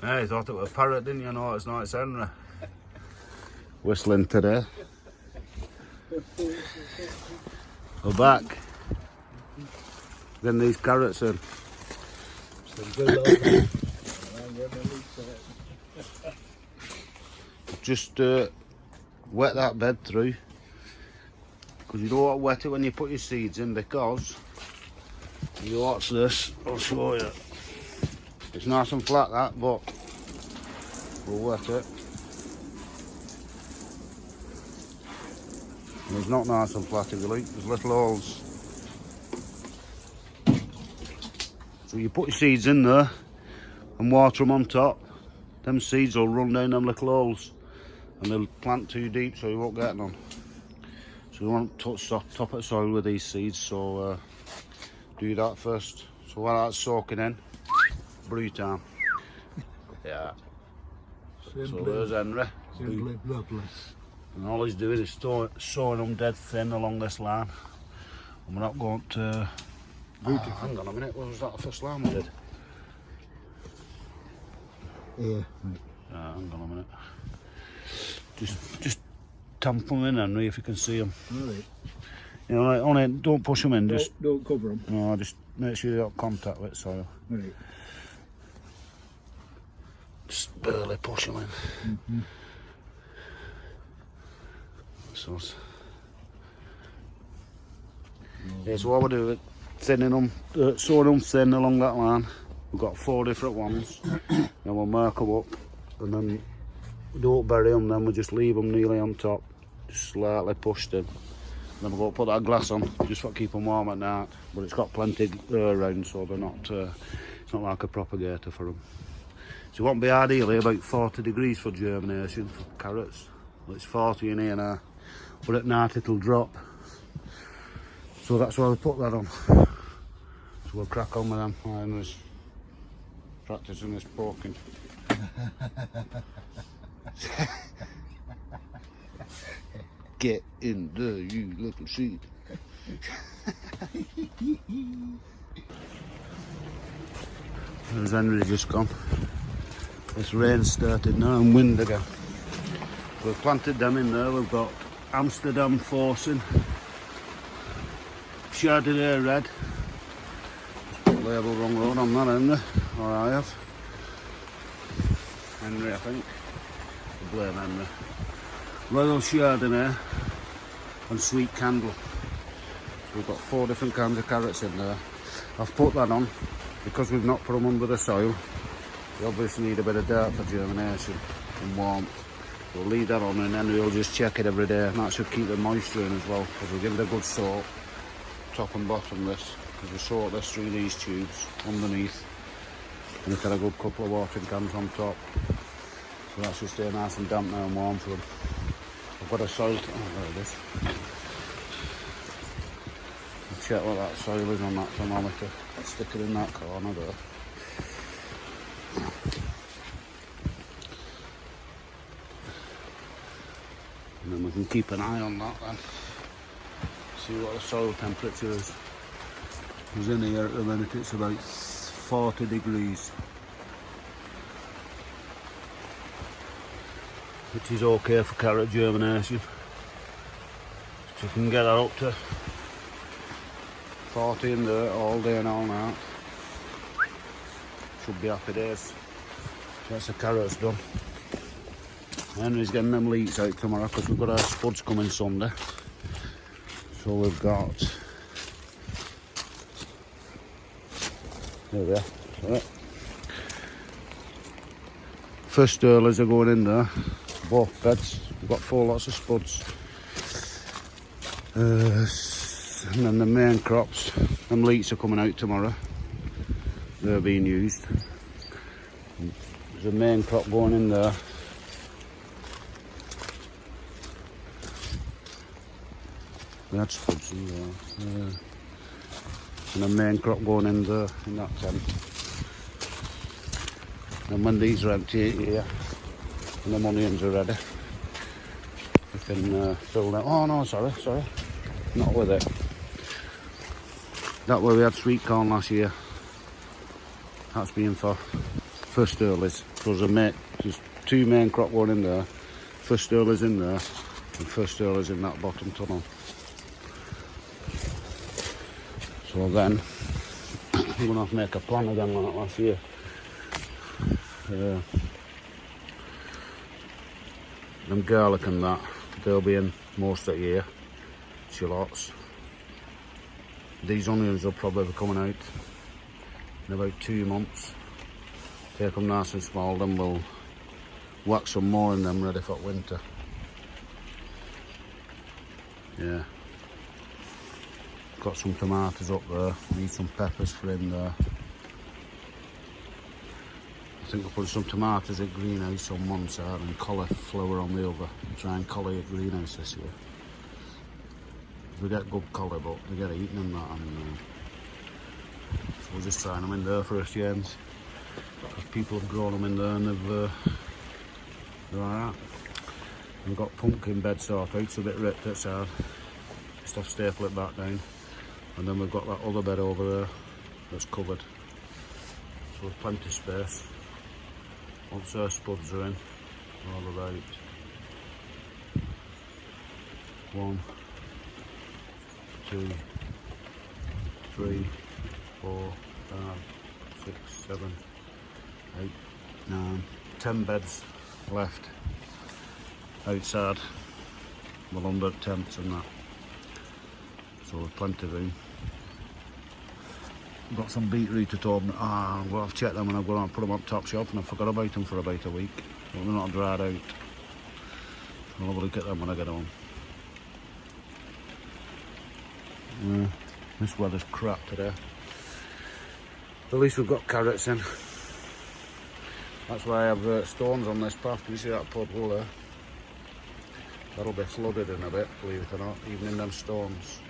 Yeah, you thought it was a parrot, didn't you? No, it's not, it's Henry. Whistling today. We're back. Getting these carrots in. Just wet that bed through. Because you don't want to wet it when you put your seeds in, because you watch this, I'll show you. It's nice and flat that, but we'll wet it. And it's not nice and flat if you like, there's little holes. So you put your seeds in there and water them on top. Them seeds will run down them little holes and they'll plant too deep so you won't get none. So you want to touch top of the soil with these seeds, so do that first. So while that's soaking in, brew time. Yeah. Simply, so there's Henry. Simply lovely. And all he's doing is sowing them dead thin along this line. And we're not going to... hang on a minute, what was that the first line we did? Yeah, right. Hang on a minute. Just tamp them in, Henry, if you can see them. Alright. You know, like, only don't push them in, just... Don't cover them. No, just make sure you got contact with soil. Right. Just barely push them in. So what we do, thinning them, sowing them thin along that line. We've got 4 different ones. Then we'll mark them up, and then we don't bury them. Then we just leave them nearly on top, just slightly pushed in. Then we'll go put that glass on, just to keep them warm at night. But it's got plenty around, so they're not. It's not like a propagator for them. So you want to be ideally about 40 degrees for germination for carrots. Well, it's 40 in here now, but at night it'll drop. So that's why we put that on. So we'll crack on with them. Henry's practicing his poking. Get in there, you little seed. There's Henry just gone. This rain started now and wind again. We've planted them in there. We've got Amsterdam forcing, Chardonnay red. Just label wrong road on that, Henry, or I have. Henry, I think. I blame Henry. Royal Chardonnay and Sweet Candle. So we've got 4 different kinds of carrots in there. I've put that on because we've not put them under the soil. We obviously need a bit of dirt for germination and warmth. We'll leave that on, and then we'll just check it every day, and that should keep the moisture in as well, because we'll give it a good soak, top and bottom this, because we soak this through these tubes underneath, and we've got a good couple of watering cans on top, so that should stay nice and damp now and warm for them. I've got a soil, there it is. I'll check what that soil is on that thermometer, I'll stick it in that corner there. And then we can keep an eye on that then. See what the soil temperature is. Because in here at the minute it's about 40 degrees. Which is okay for carrot germination. So you can get that up to 40 in there all day and all night. Should be happy days. That's the carrots done. Henry's getting them leeks out tomorrow because we've got our spuds coming Sunday. So we've got... There we are. Right. First earlers are going in there. Both beds. We've got 4 lots of spuds. And then the main crops. Them leeks are coming out tomorrow. They're being used. There's a main crop going in there. That's spuds in there. And the main crop going in there, in that tent. And when these are empty here, and the onions are ready, we can fill them. Oh no, sorry, not with it. That way we had sweet corn last year. That's been for first earlies. So there's two main crop going in there, first earlies in there, and first earlies in that bottom tunnel. So then, I'm going to have to make a plan again like last year. Them garlic and that, they'll be in most of the year, shallots. These onions will probably be coming out in about 2 months. Take them nice and small, then we'll whack some more in them ready for winter. Yeah. Got some tomatoes up there, need some peppers for in there. I think we'll put some tomatoes at greenhouse on one side and cauliflower on the other. Try and collie at greenhouse this year. We get good collie, but they get eaten in that, and so we're just trying them in there first, James. Because people have grown them in there and they're alright. We've got pumpkin bed sort out, it's a bit ripped outside. Just have to staple it back down. And then we've got that other bed over there that's covered. So there's plenty of space. Once our spuds are in, all about 1, 2, 3, 4, 5, 6, 7, 8, 9, 10 beds left outside. Well, under tents and that. So there's plenty of room. Got some beetroot at home. I'm going to have to check them when I've gone and put them on top shelf, and I forgot about them for about a week. So they're not dried out. I'll have a look at them when I get home. This weather's crap today. At least we've got carrots in. That's why I have stones on this path. Can you see that puddle there? That'll be flooded in a bit, believe it or not, even in them stones.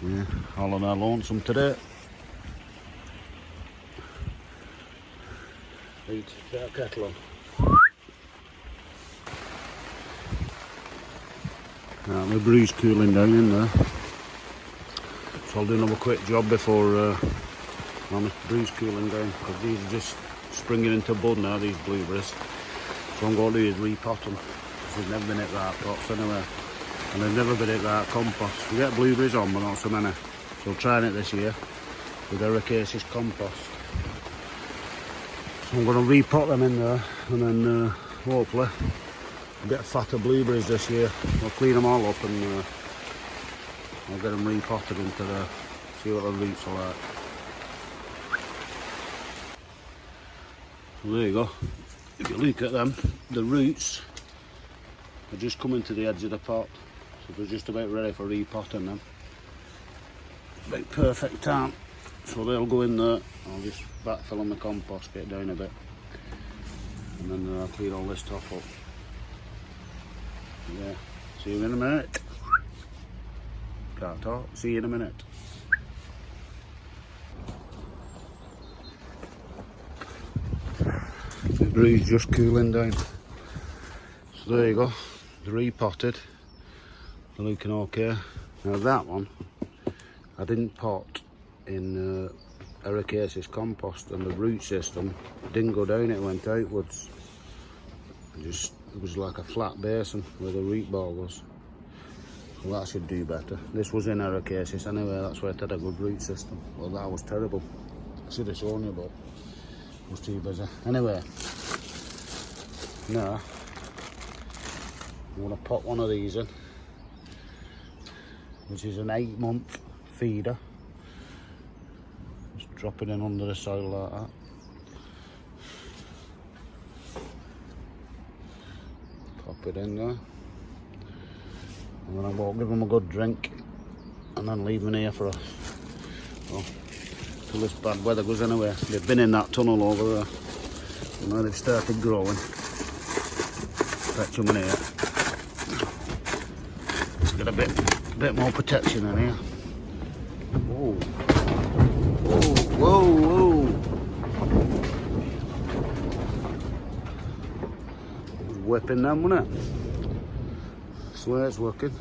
Yeah, all on our lonesome today. Right, get a kettle on. Right, my brew's cooling down in there. So I'll do another quick job before my brew's cooling down, because these are just springing into bud now, these blueberries. So what I'm going to do is repot them, because they've never been hit right pots anyway. And they've never been hit right compost. We get blueberries on, but not so many. So trying it this year with ericaceous compost. So I'm going to repot them in there, and then hopefully a bit of fatter blueberries this year. I'll clean them all up and I'll get them repotted into there. See what the roots are like. So there you go. If you look at them, the roots are just coming to the edge of the pot. So they're just about ready for repotting them. About perfect time. So they'll go in there. I'll just backfill them with compost, get down a bit. And then I'll clean all this top up. Yeah. See you in a minute. Can't talk. See you in a minute. The brew's just cooling down. So there you go. They're repotted. They're looking okay. Now that one, I didn't pot in ericaceous compost, and the root system didn't go down, it went outwards. It was like a flat basin where the root ball was. So that should do better. This was in ericaceous anyway, that's why it had a good root system. Well, that was terrible. I should have shown you, but I was too busy. Anyway, now I'm going to put one of these in, which is an 8-month feeder. Just drop it in under the soil like that. Pop it in there. And then I will give them a good drink and then leave them here for till this bad weather goes anyway. They've been in that tunnel over there. And now they've started growing. Fetch them in here. Let's get a bit more protection in here. Whoa. Whoa, whoa, whoa. It was whipping them, wasn't it? I swear it's working.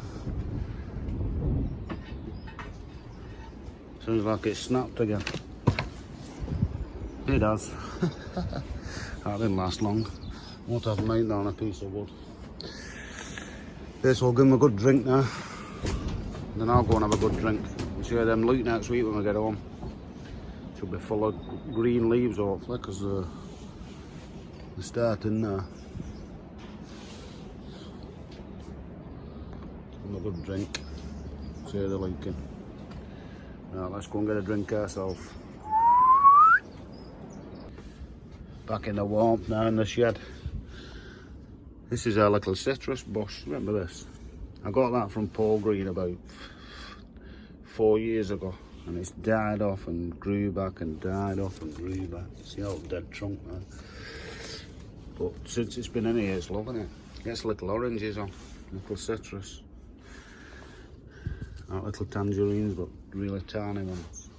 Sounds like it's snapped again. It has. That didn't last long. Won't have mine on a piece of wood. This will give them a good drink now. Then I'll go and have a good drink. I'll share them loot next week when we get home. Should be full of green leaves hopefully, because they're starting now. Have a good drink. See how they're liking. Right, let's go and get a drink ourselves. Back in the warmth now in the shed. This is our little citrus bush. Remember this? I got that from Paul Green about 4 years ago. And it's died off and grew back and died off and grew back. See how dead trunk now. But since it's been in here, it's loving it. Gets little oranges on, little citrus. Not little tangerines, but really tiny ones.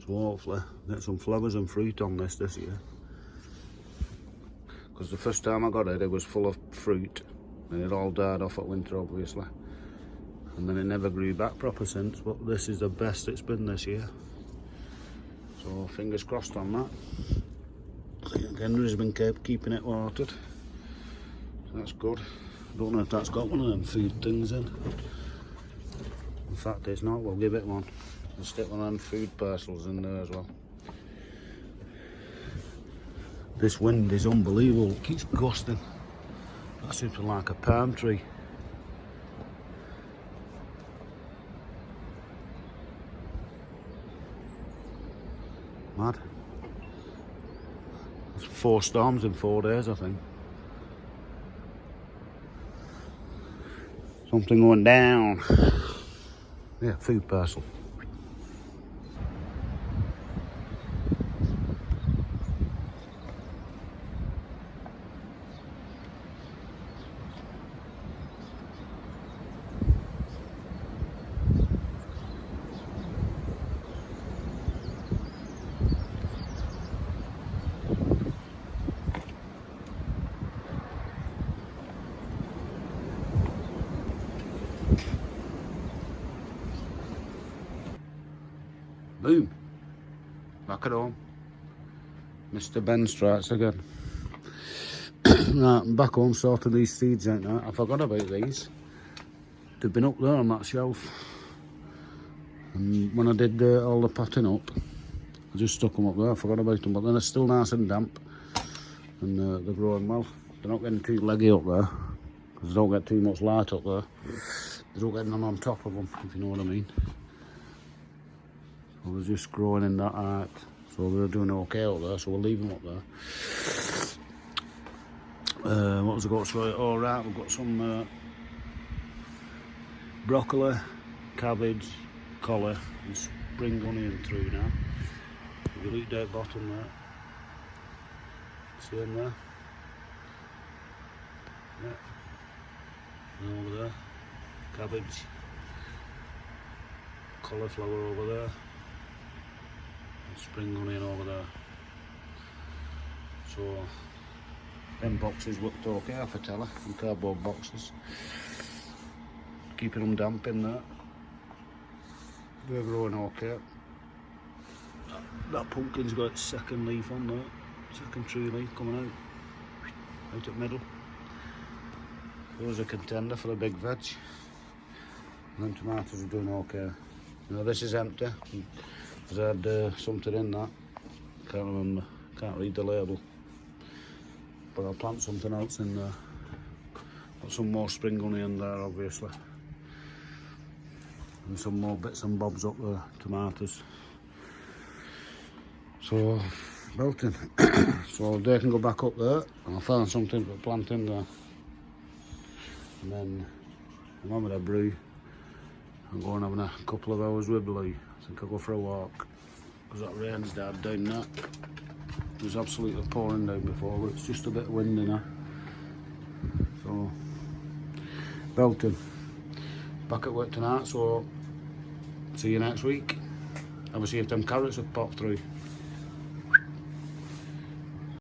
So hopefully get some flowers and fruit on this year. Because the first time I got it was full of fruit. And it all died off at winter, obviously. And then it never grew back proper since, but this is the best it's been this year. So fingers crossed on that. I think Henry's been keeping it watered. So that's good. I don't know if that's got one of them food things in. In fact, it's not. We'll give it one. We'll stick one of them food parcels in there as well. This wind is unbelievable. It keeps gusting. That's just like a palm tree. Mad. There's 4 storms in 4 days, I think. Something going down. Yeah, food parcel. Boom. Back at home. Mr. Ben strikes again. Right, I'm back home sorting these seeds out now. I forgot about these. They've been up there on that shelf. And when I did all the potting up, I just stuck them up there. I forgot about them, but then they're still nice and damp. And they're growing well. They're not getting too leggy up there, because they don't get too much light up there. They don't get none on top of them, if you know what I mean. So they're just growing in that height. So they're doing okay up there, so we'll leave them up there. What was I got to show you? All right, we've got some broccoli, cabbage, collar and spring onion through now. If you look down bottom there, see them there? Yeah. And over there, cabbage, cauliflower over there, and spring onion over there. So them boxes looked okay off a teller, and cardboard boxes. Keeping them damp in there. They're growing okay. That pumpkin's got its second leaf on there, second tree leaf coming out at middle. There's a contender for a big veg. And them tomatoes are doing okay. Now this is empty, because I had something in that. Can't remember, can't read the label. But I'll plant something else in there. Got some more spring onion there, obviously. And some more bits and bobs up there, tomatoes. So, belting. So they can go back up there, and I'll find something to plant in there. And then I'm having a brew. I'm going having a couple of hours with Blue. I think I'll go for a walk, because that rain's died down that. It was absolutely pouring down before, but it's just a bit windy now. So, belting. Back at work tonight, so see you next week. Have a see if them carrots have popped through.